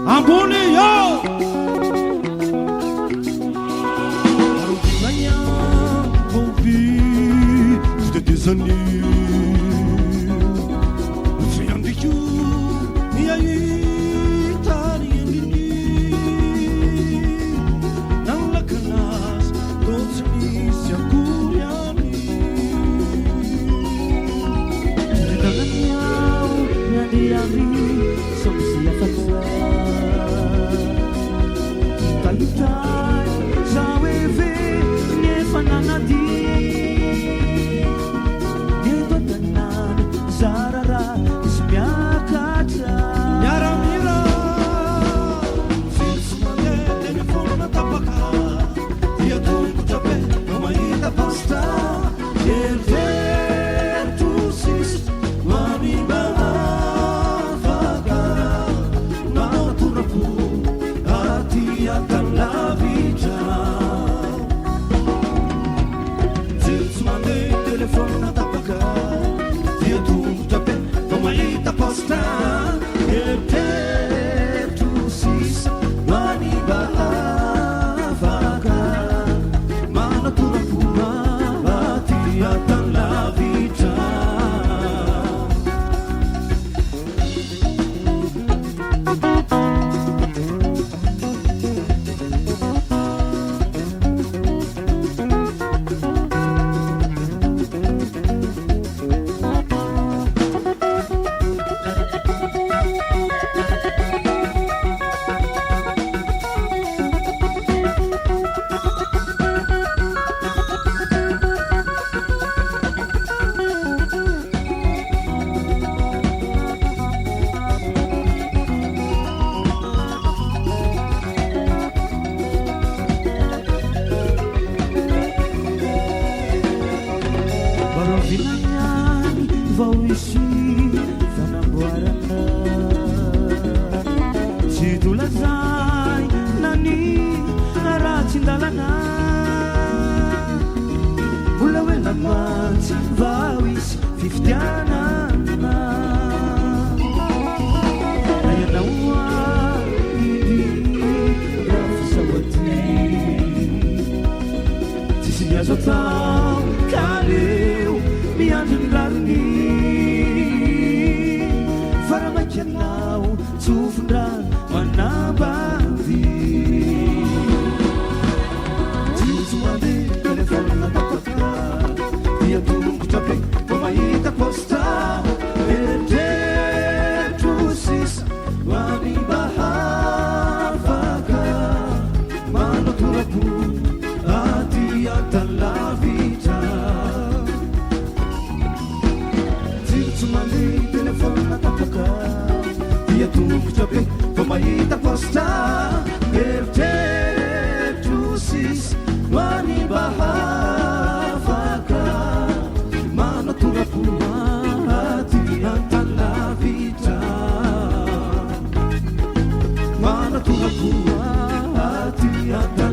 ambony yo arovinagna bobi fitetezany fiandriko miahitany endriny nanlakanas totsiny sy akory any Daganiao miandeary somsy afatsa Kalitay zaweve nefananadi Netotanan zarara ismiakata miaramira filsmane telefona tapaka diatonkotrape mamahita pasta ervertusis mamibavaka naturako atiatalavitra filsmane telefona tapaka diatonkotrape mamahita pasta ervertusis mamibavaka manaturako atiatalavitra Barovinanyany vao isy fanamboarana tsy dolazay nany ratsindalana mbola hoe namatsy vao isy fifitianana ayanaoa idy rafisaoaty tsisy miazo atao kaleo miandrony rariny faramakianao tsofondrano manambavy tsitsomande telefona tapaka diatongotrape mamahita posta eritretro sisa mamibahafaka manatorako atiatalavitra tsitsomande telefona tapaka diatongotrape mamahita posta eritretro sisa mamibahafaka manatorako atiatalavitra manatorako atiata